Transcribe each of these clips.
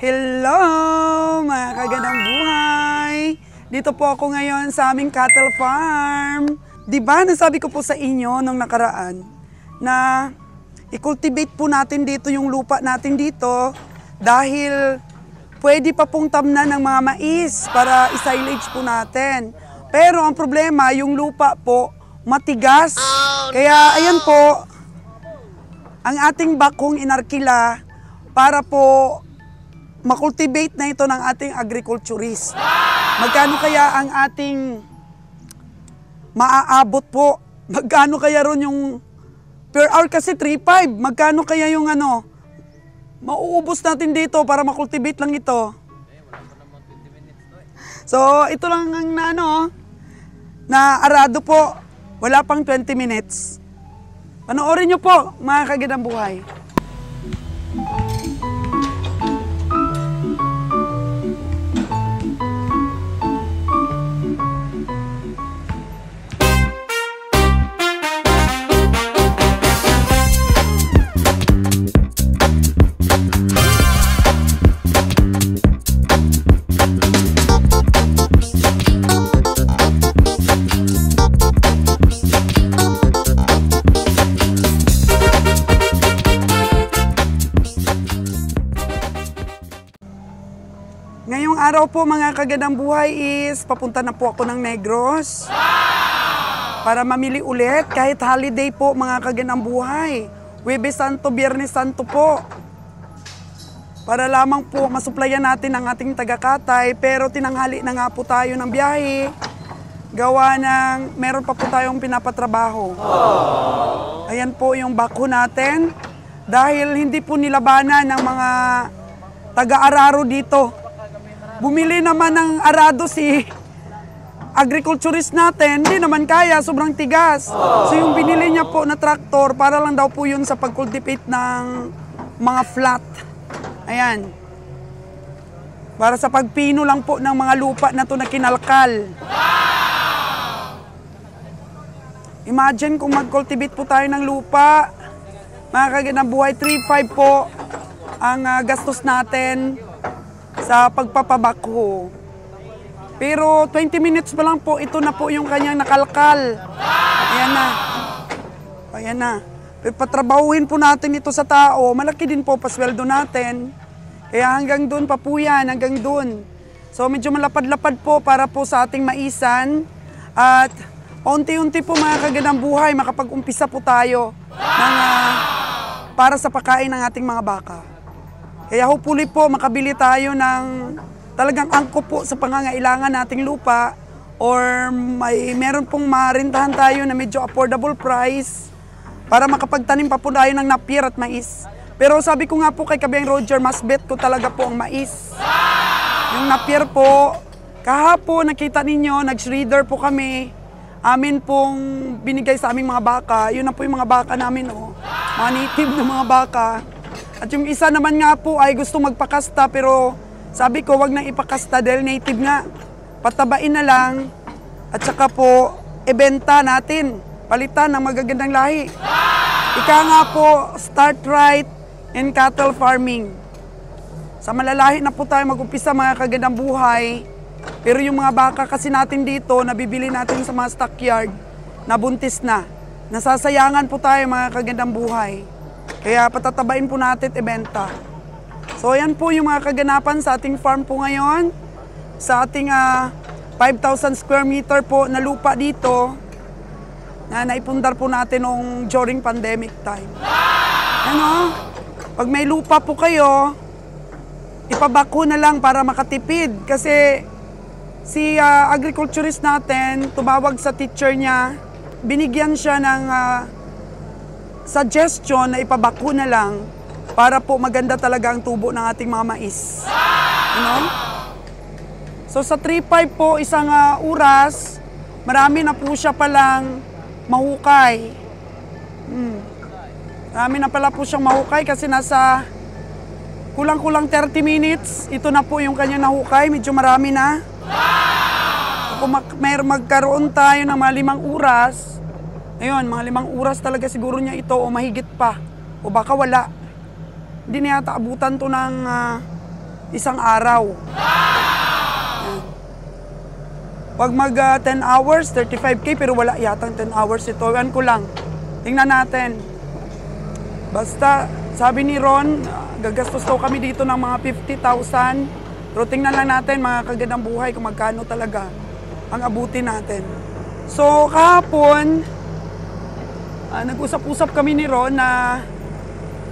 Hello mga kagandang buhay! Dito po ako ngayon sa aming cattle farm. Diba nasabi ko po sa inyo nung nakaraan na i-cultivate po natin dito yung lupa natin dito dahil pwede pa pong tamnan ng mga mais para i-silage po natin. Pero ang problema, yung lupa po matigas. Kaya ayan po, ang ating bakong inarkila para po makultivate na ito ng ating agriculturist. Magkano kaya ang ating maaabot po? Magkano kaya ron yung per hour kasi 3.5? Magkano kaya yung mauubos natin dito para makultivate lang ito? So, ito lang ang na arado po. Wala pang 20 minutes. Panoorin nyo po, mga kagandang buhay. Ngayong araw po mga kagandang buhay is papunta na po ako ng Negros para mamili ulit kahit holiday po mga kagandang buhay. Huwebes Santo, Biyernes Santo po. Para lamang po masuplayan natin ang ating taga-Katay pero tinanghali na nga po tayo ng biyahe. Gawa ng meron pa po tayong pinapatrabaho. Ayan po yung bako natin dahil hindi po nilabanan ng mga taga-araro dito. Bumili naman ng arado si agriculturist natin, hindi naman kaya, sobrang tigas. So yung binili niya po na traktor, para lang daw po yun sa pag-cultivate ng mga flat. Ayan. Para sa pagpino lang po ng mga lupa na to na kinalkal. Imagine kung mag-cultivate po tayo ng lupa, mga kagandang buhay, 3.5 po ang gastos natin sa pagpapabakho. Pero 20 minutes pa lang po, ito na po yung kanyang nakalkal. Ayan na. Ayan na. Patrabahuhin po natin ito sa tao. Malaki din po pasweldo natin. Kaya hanggang doon pa po yan, hanggang doon. So medyo malapad-lapad po para po sa ating maisan. At unti-unti po mga kagandang buhay, makapag-umpisa po tayo ng, para sa pagkain ng ating mga baka. Kaya hopefully po makabili tayo ng talagang angkop po sa pangangailangan nating lupa or meron pong marintahan tayo na medyo affordable price para makapagtanim pa po tayo ng napier at mais. Pero sabi ko nga po kay Kabiang Roger, mas bet ko talaga po ang mais. Yung napier po, kahapon nakita ninyo, nag-shredder po kami. Amin pong binigay sa aming mga baka. Yun na po yung mga baka namin, mga native na mga baka. At yung isa naman nga po ay gusto magpakasta pero sabi ko wag nang ipakasta dahil native nga. Patabain na lang at saka po ibenta natin. Palitan ng magagandang lahi. Ika nga po, start right in cattle farming. Sa malalahi na po tayo mag-umpisa mga kagandang buhay. Pero yung mga baka kasi natin dito, nabibili natin sa mga stockyard, nabuntis na. Nasasayangan po tayo mga kagandang buhay. Kaya patatabain po natin ibenta. So yan po yung mga kaganapan sa ating farm po ngayon. Sa ating 5,000 square meter po na lupa dito na naipundar po natin nung during pandemic time. Pag may lupa po kayo, ipabako na lang para makatipid. Kasi si agriculturist natin, tumawag sa teacher niya, binigyan siya ng suggestion na ipabako na lang para po maganda talaga ang tubo ng ating mga mais. So sa 3.5 po isang oras, marami na po siya palang mahukay. Marami na pala po siyang mahukay kasi nasa kulang-kulang 30 minutes. Ito na po yung kanya nahukay, medyo marami na. So, kung magkaroon tayo ng mga 5 oras, ayun, mga 5 oras talaga siguro niya ito o mahigit pa. O baka wala. Hindi na yata abutan to ng isang araw. Pag mag 10 hours, 35K, pero wala yatang 10 hours ito. Yan ko lang. Tingnan natin. Basta, sabi ni Ron, gagastos daw kami dito ng mga 50,000. Pero tingnan lang natin, mga kagandang buhay, kung magkano talaga ang abutin natin. So, kahapon, nag-usap-usap kami ni Ron na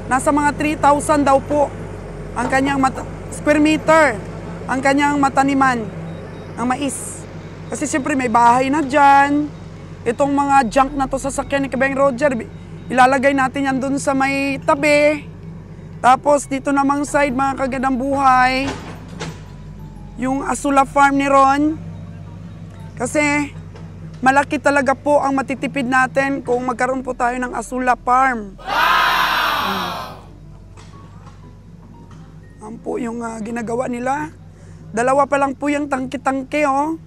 nasa mga 3,000 daw po ang kanyang square meter, ang kanyang mataniman ng mais. Kasi siyempre may bahay na dyan. Itong mga junk na to sa sakyan ni Kabeng Roger, ilalagay natin yan dun sa may tabi. Tapos dito namang side, mga kagandang buhay, yung Asula Farm ni Ron. Kasi malaki talaga po ang matitipid natin kung magkaroon po tayo ng Asula Farm. Yan po yung ginagawa nila. Dalawa pa lang po yung tangke-tangke, oh.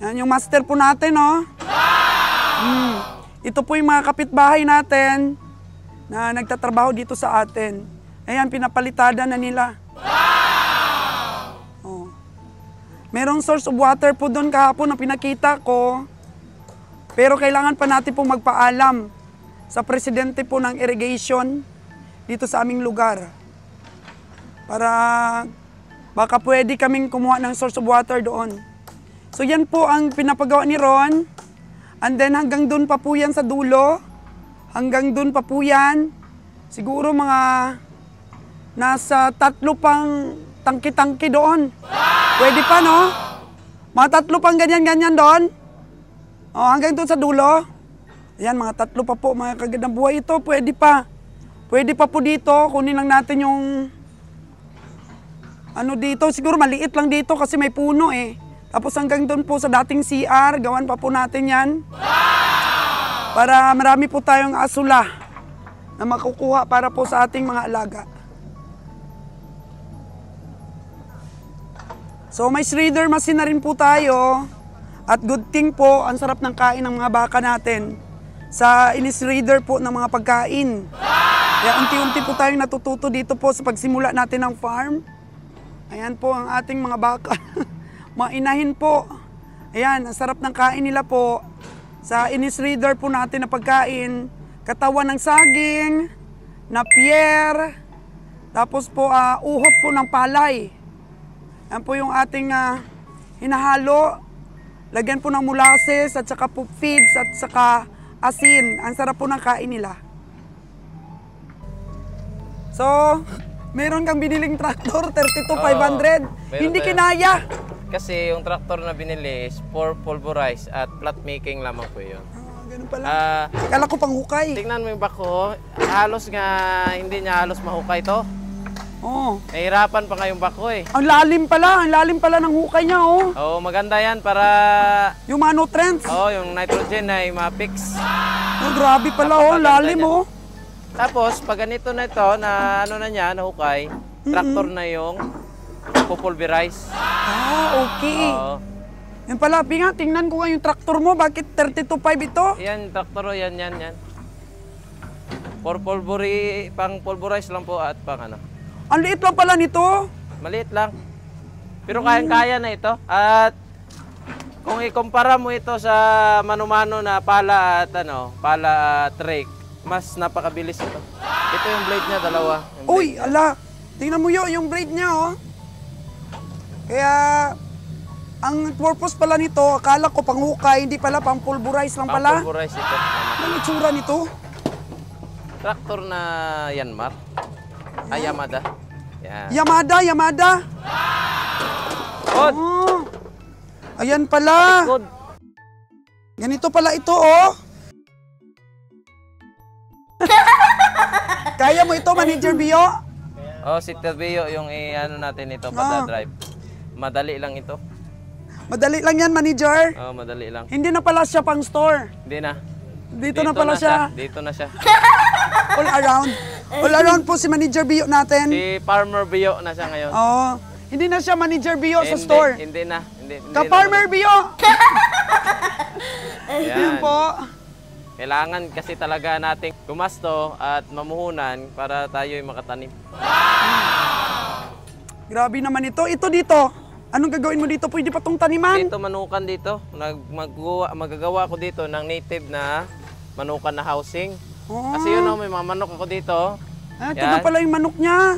Yan yung master po natin, oh. Ito po yung mga kapitbahay natin na nagtatrabaho dito sa atin. Ayan, pinapalitada na nila. Oh. Merong source of water po doon kahapon na pinakita ko. Pero kailangan pa natin pong magpaalam sa presidente po ng irrigation dito sa aming lugar. Para baka pwede kaming kumuha ng source of water doon. So yan po ang pinapagawa ni Ron. And then hanggang doon pa po yan sa dulo. Hanggang doon pa po yan. Siguro mga nasa 3 pang tangki-tangki doon. Pwede pa, no? Mga 3 pang ganyan-ganyan doon. O, hanggang doon sa dulo. Ayan, mga 3 pa po, mga kagandang buhay ito. Pwede pa. Pwede pa po dito. Kunin lang natin yung ano dito. Siguro maliit lang dito kasi may puno eh. Tapos hanggang doon po sa dating CR, gawan pa po natin yan. Para marami po tayong asula na makukuha para po sa ating mga alaga. So may shredder machine na rin po tayo. At good thing po, ang sarap ng kain ng mga baka natin sa ini-shredder po ng mga pagkain. Kaya unti-unti po tayong natututo dito po sa pagsimula natin ng farm. Ayan po ang ating mga baka. Mga inahin po. Ayan, ang sarap ng kain nila po. Sa ini-shredder po natin na pagkain. Katawan ng saging, napier, tapos po uhot po ng palay. Yan po yung ating hinahalo. Lagyan po ng molasses at saka po feeds at saka asin. Ang sarap po ng kain nila. So, meron kang biniling traktor, 32,500. Hindi kinaya. Kasi yung traktor na binili is for pulverize at flat making lamang po yun. Ganun pala. Kala ko pang hukay. Tingnan mo yung bako, halos nga hindi niya halos mahukay to. Oh. Nahirapan pa ngayong bako eh. Ang lalim pala ng hukay niya, oh. Oo, maganda yan para yung mga nutrients. Oo, yung nitrogen ay ma-fix. Oh, grabe pala, oh, lalim, niya. oh. Tapos, pag ganito na ito, na ano na niya, nahukay, traktor na yung pupulverize. Okay. Oo. Yan pala, Pinga, tingnan ko nga yung traktor mo. Bakit 32.5 ito? Yan, traktor, yan. For pang pulverize lang po at pang ano. Ang liit lang pala nito. Maliit lang. Pero kayang-kaya na ito. At kung ikumpara mo ito sa mano-mano na pala at pala at rake, mas napakabilis ito. Ito yung blade niya, dalawa. Uy, ala. Tingnan mo yung blade niya, oh. Kaya, ang purpose pala nito, akala ko panghukay, hindi pala, pang pulverize lang pala. Pang pulverize ito. Ano itsura nito? Traktor na Yanmar. Yamada. Yan. Yamada. Good. Oh. Ayan pala. Good. Ganito pala ito, oh. Kaya mo ito, Manager Bio? Oh, si Terbio yung ano natin ito, drive. Madali lang ito. Madali lang yan, Manager. Oh, madali lang. Hindi na pala siya pang store. Hindi na. Dito na pala siya. Dito na siya. All around. All around po si Manager Bio natin. Si Farmer Bio na siya ngayon. Oo. Hindi na siya Manager Bio sa store. Hindi na. Ka-Farmer Bio! Yan Yan. po. Kailangan kasi talaga nating gumasto at mamuhunan para tayo'y makatanim. Grabe naman ito. Ito dito. Anong gagawin mo dito? Pwede pa tong taniman? Dito manukan dito. Magagawa ako dito ng native na manukan na housing. Oh. Kasi yun may mga manok ako dito. Ito na pala yung manok niya.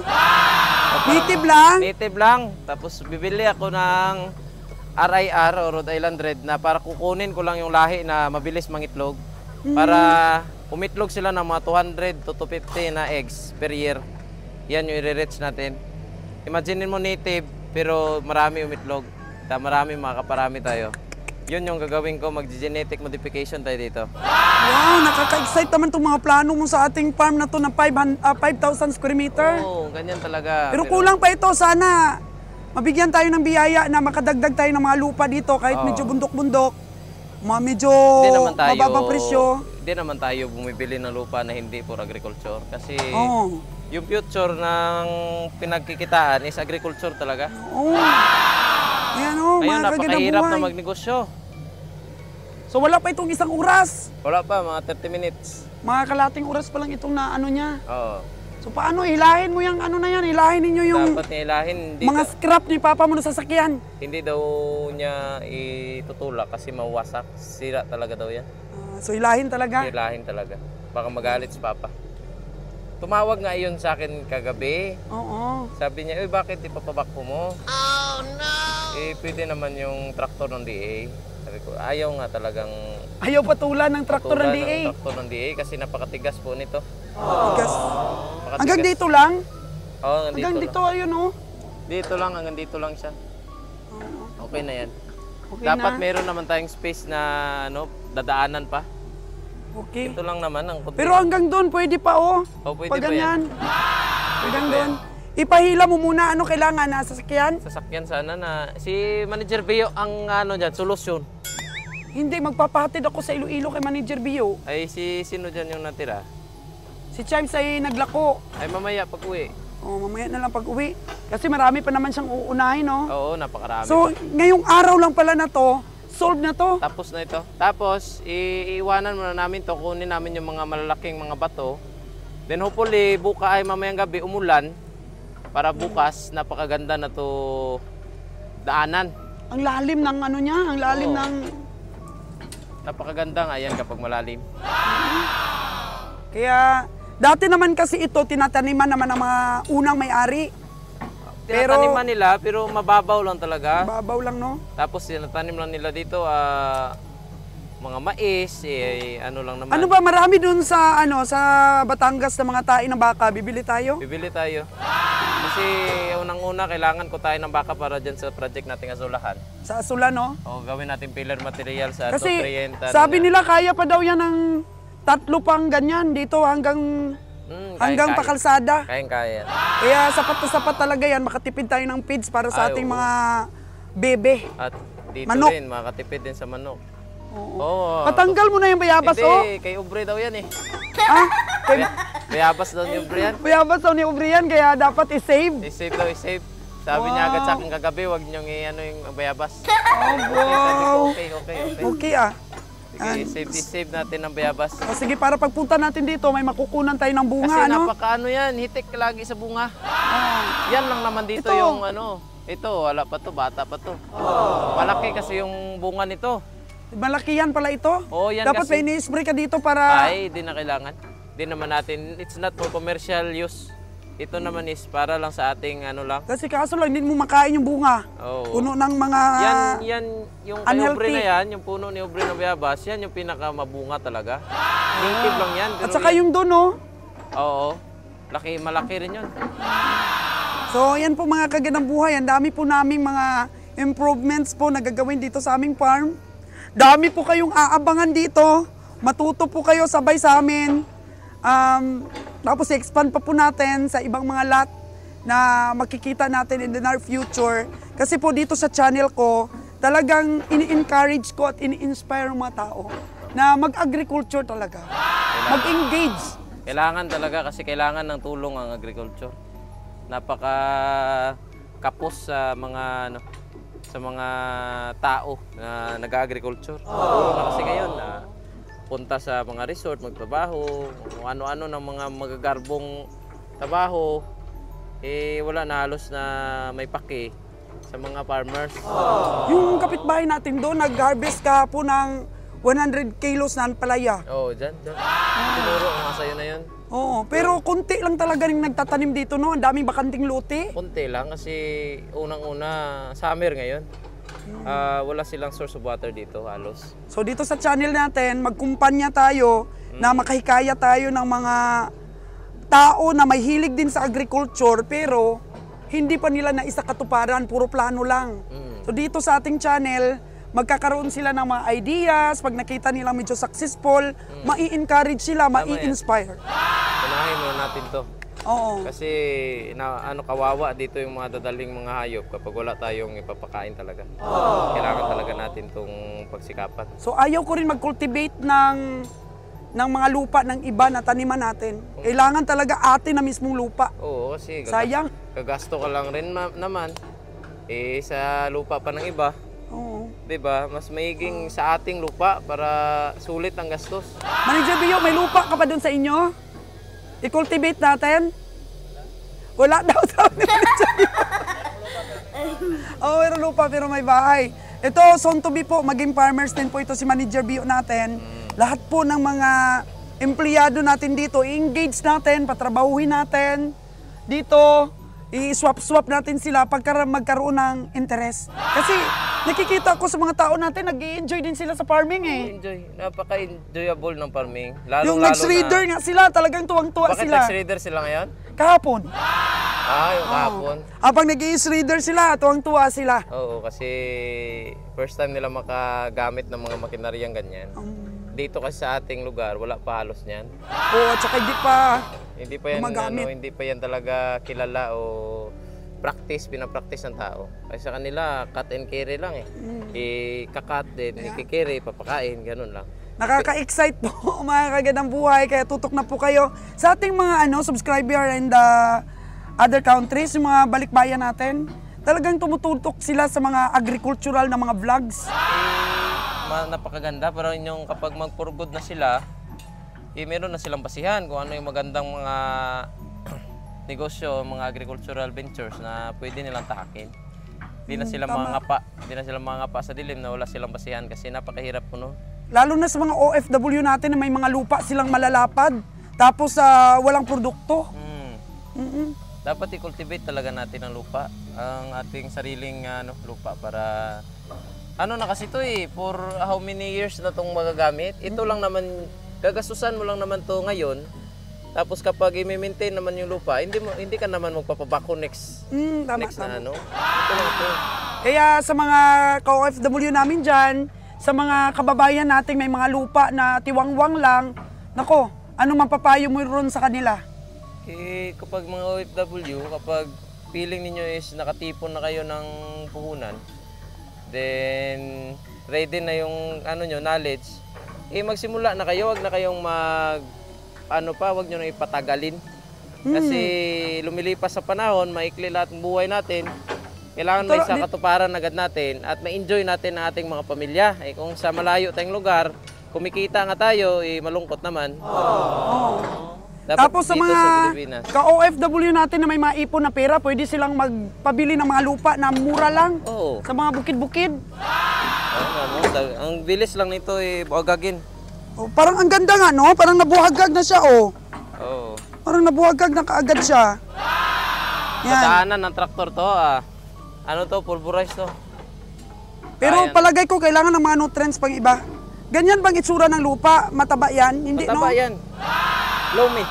Native lang? Native lang. Tapos bibili ako ng RIR o Rhode Island Red na para kukunin ko lang yung lahi na mabilis mangitlog. Para umitlog sila ng mga 200 to 250 na eggs per year. Yan yung i-reach natin. Imagine mo native pero marami umitlog. Marami makaparami tayo. Yun yung gagawin ko, mag-genetic modification tayo dito. Wow, nakaka-excite naman itong mga plano mo sa ating farm na to na 5,000 square meter. Oo, ganyan talaga. Pero kulang pa ito, sana mabigyan tayo ng biyaya na makadagdag tayo ng mga lupa dito kahit medyo bundok-bundok. Medyo mababang presyo. Hindi naman tayo bumibili ng lupa na hindi for agriculture. Kasi yung future ng pinagkikitaan is agriculture talaga. Oo. Ayan Ngayon, mga napakahirap kaganabuhay. na magnegosyo. So wala pa itong isang oras. Wala pa, mga 30 minutes. Mga kalating oras pa lang itong na ano niya. Oo. So paano, hilahin mo yung ano na yan, hilahin ninyo yung Dapat nilahin. mga scrap ni Papa mo na sasakyan. Hindi daw niya itutulak kasi mawasak. Sira talaga daw yan. So hilahin talaga. Hilahin talaga. Baka magalit si Papa. Tumawag nga iyon sa akin kagabi. Oo. Sabi niya, bakit ipapabakpo mo? Oh no! Pwede naman yung traktor ng DA. Sabi ko, ayaw nga talagang Ayaw patulan ng traktor ng DA. Ng traktor ng DA kasi napakatigas po nito. Tigas. Napakatigas. Hanggang dito lang? Oo, Hanggang dito, ayun oh. Dito lang, hanggang dito lang siya. Okay na yan. Okay Dapat na. meron naman tayong space na dadaanan pa. Okay. Ito lang naman ang Pero hanggang doon, pwede pa oh. pwede Pag pa ganyan. yan. Hanggang doon. Ipahila mo muna ano kailangan na sasakyan. Sasakyan sana na si Manager Bio ang diyan, solusyon. Hindi, magpapahatid ako sa Iloilo kay Manager Bio. Ay sino diyan yung natira? Si Chimes ay naglako. Ay mamaya pag-uwi. Mamaya na lang pag-uwi. Kasi marami pa naman siyang uunahin, no? Oo, napakarami. So, ngayong araw lang pala na to, solve na to. Tapos na ito. Tapos, iiwanan muna namin to. Kunin namin yung mga malalaking mga bato. Then hopefully, buka ay mamayang gabi umulan. Para bukas, napakaganda na to daanan. Ang lalim ng ano niya, ang lalim ng... Napakaganda nga yan kapag malalim. Kaya, dati naman kasi ito, tinataniman naman ng mga unang may-ari. Tinataniman nila, pero mababaw lang talaga. Babaw lang, no? Tapos tinatanim lang nila dito, mga mais, ano lang naman. Ano ba, marami dun sa, sa Batangas na mga tae ng baka, bibili tayo? Bibili tayo. Kasi unang-una, kailangan ko tayo ng baka para dyan sa project nating Azulahan. Sa Asula, no? O gawin natin pillar material sa Kasi nutrienta sabi nila kaya pa daw yan ng 3 pang ganyan dito hanggang pakalsada. Kayang-kaya. Kaya sapat na sapat talaga yan, makatipid tayo ng feeds para sa ating mga bebe. At dito Manok. rin, makatipid din sa manok. Oo. Patanggal mo na yung bayabas, Hindi, kay Ubre daw yan eh. Ah, Bayabas daw ni Ubre yan. bayabas daw ni Ubrian, kaya dapat i-save. I-save daw, i-save. Sabi niya agad sa akin kagabi, huwag niyong yung bayabas. Wow. Okay. Okay ah. Sige, i-save natin ang bayabas. O sige, para pagpunta natin dito, may makukunan tayo ng bunga, Kasi ano? napakaano yan, hitik lagi sa bunga. Yan lang naman dito Ito. yung ito, wala pa to, bata pa to. Malaki kasi yung bunga nito. Malaki yan pala ito. Oo, yan Dapat kasi. may ini-spray ka dito para... Ay, di na kailangan. Di naman natin, it's not for commercial use. Ito naman is para lang sa ating lang. Kasi kaso lang, hindi mo makain yung bunga. Oo. Puno ng mga... Yan, yung kay unhealthy. Ubre na yan, yung puno ni Ubre ng bayabas, yan yung pinakamabunga talaga. Native lang yan. At saka yung doon, no? Oo. Malaki rin yun. So, yan po mga kaganang-buhay. Ang dami po naming mga improvements po na gagawin dito sa aming farm. Dami po kayong aabangan dito. Matuto po kayo sabay sa amin. Tapos i-expand pa po natin sa ibang mga lot na makikita natin in the near future. Kasi po dito sa channel ko, talagang ini-encourage ko at ini-inspire mga tao na mag-agriculture talaga. Mag-engage. Kailangan talaga kasi kailangan ng tulong ang agriculture. Napaka kapos sa mga sa mga tao na nag-agriculture. Kasi ngayon punta sa mga resort, magtrabaho, kung ano-ano ng mga magagarbong trabaho. wala na halos na may paki sa mga farmers. Yung kapitbahay natin doon, nag-harvest ka po ng 100 kilos na palaya. Oo, dyan. Tinuro ko nga sa'yo na yun. Oo, pero konti lang talaga rin nagtatanim dito, no? Ang daming bakanting lote. Kunti lang kasi unang-una, summer ngayon. Wala silang source of water dito halos. So dito sa channel natin, magkumpanya tayo na makahikaya tayo ng mga tao na may hilig din sa agriculture pero hindi pa nila naisakatuparan, puro plano lang. So dito sa ating channel, magkakaroon sila ng mga ideas, pag nakita nila medyo successful, mai-encourage sila, mai-inspire. Unahin muna natin to. Oo. Kasi kawawa dito yung mga dadaling mga hayop kapag wala tayong ipapakain talaga. Kailangan talaga natin tong pagsikapan. So ayaw ko rin mag-cultivate ng mga lupa ng iba na taniman natin. Kailangan talaga atin na mismong lupa. Oo, kasi Sayang. Gagasto ka lang rin naman sa lupa pa ng iba. Oo. 'Di ba? Mas maiging sa ating lupa para sulit ang gastos. Manager Bio, may lupa ka pa doon sa inyo? I-cultivate natin? Wala daw sabi ni Manager Bio. Oo, meron lupa pero may bahay. Ito, soon to be po, maging farmers din po ito si Manager Bio natin. Lahat po ng mga empleyado natin dito, i-engage natin, patrabahuhin natin. Dito, i-swap-swap natin sila pagka magkaroon ng interest. Kasi nakikita ko sa mga tao natin, nag-i-enjoy din sila sa farming eh. Enjoy. Napaka-enjoyable ng farming. Yung next-reader nga sila, talagang tuwang-tuwa Bakit sila. next reader sila ngayon? Kahapon. Yung kahapon. Habang nag-i-reader sila, tuwang-tuwa sila. Oo, kasi first time nila makagamit ng mga makinaryang ganyan. Dito kasi sa ating lugar, wala pa halos niyan. Oo, at saka Hindi pa yan gumagamit. hindi pa yan talaga kilala o pinapractice ng tao. Kasi sa kanila, cut and carry lang eh. Ikakat din, ikikerry, papakain, ganun lang. Nakaka-excite po mga kagandang buhay, kaya tutok na po kayo sa ating mga subscriber and other countries, yung mga balikbayan natin. Talagang tumututok sila sa mga agricultural na mga vlogs. Napakaganda, pero yung kapag mag-for-good na sila, meron na silang basihan kung ano yung magandang mga negosyo, mga agricultural ventures na pwede nilang tahakin. Hindi na sila mangangapa sa dilim na wala silang basihan kasi napakahirap po no. Lalo na sa mga OFW natin na may mga lupa silang malalapad, tapos walang produkto. Dapat i-cultivate talaga natin ang lupa, ang ating sariling lupa para na kasi ito for how many years na itong magagamit. Ito lang naman, gagastusan mo lang naman to ngayon. Tapos kapag i-maintain naman yung lupa, hindi ka naman magpapabako next na Ito lang ito. Kaya sa mga ka-OFW namin dyan, sa mga kababayan nating may mga lupa na tiwangwang lang, nako, ano mapapayo mo ron sa kanila? Kapag mga OFW, kapag feeling ninyo is nakatipon na kayo ng puhunan, then ready na yung knowledge, magsimula na kayo, wag na kayong wag nyo na ipatagalin. Kasi lumilipas sa panahon, maikli lahat ng buhay natin. Kailangan may sa katuparan agad natin at ma-enjoy natin ang ating mga pamilya. Kung sa malayo tayong lugar, kumikita nga tayo, malungkot naman. Tapos sa mga ka-OFW natin na may maipon na pera, pwede silang magpabili ng mga lupa na mura lang sa mga bukid-bukid. Ang bilis lang nito buhagagin. Parang ang ganda nga, no? Parang nabuhagag na siya, Parang nabuhagag na kaagad siya. Pataanan ng traktor to, pulverize to. Pero palagay ko kailangan ng mga nutrients pang iba. Ganyan bang itsura ng lupa? Mataba yan? Hindi, mataba yan. Loamy.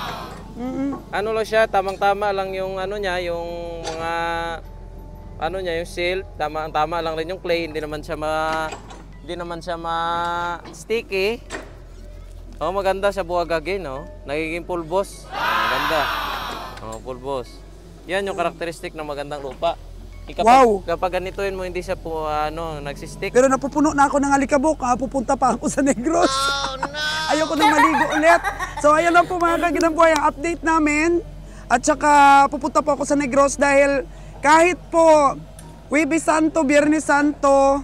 Lang siya, tamang-tama lang yung yung mga yung silt, tama lang rin yung clay, hindi naman siya sticky. Maganda siya buhagagin, Nagiging pulbos. Maganda. Pulbos. Yan yung karakteristik ng magandang lupa. Kapag ganituin mo, hindi siya nagsistick. Pero napupuno na ako ng alikabok, pupunta pa ako sa Negros. Ayoko nang maligo ulit. So ayan lang po mga kagandang buhay ang update namin. At saka pupunta po ako sa Negros dahil kahit po Huwebes Santo, Biyernes Santo,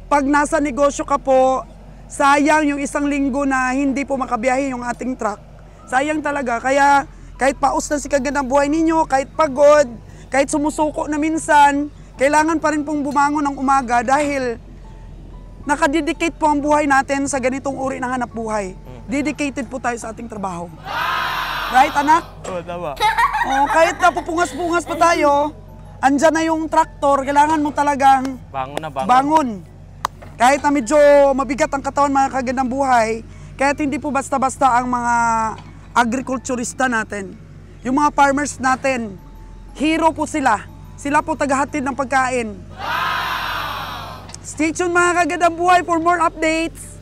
pag nasa negosyo ka po, sayang yung isang linggo na hindi po makabiyahe yung ating truck. Sayang talaga. Kaya kahit paus na si kagandang buhay ninyo, kahit pagod, Kahit sumusuko na minsan, kailangan pa rin pong bumangon ng umaga dahil nakadedicate po ang buhay natin sa ganitong uri ng hanap buhay. Dedicated po tayo sa ating trabaho. Right, anak? Oo, tama. Oh, kahit napupungas-pungas pa tayo, andyan na yung traktor, kailangan mo talagang Bangon na, bangon. bangon. Kahit na medyo mabigat ang katawan, mga kagandang buhay, kahit hindi po basta-basta ang mga agrikulturista natin. Yung mga farmers natin, hero po sila. Sila po tagahatid ng pagkain. Stay tuned mga kagandang buhay for more updates.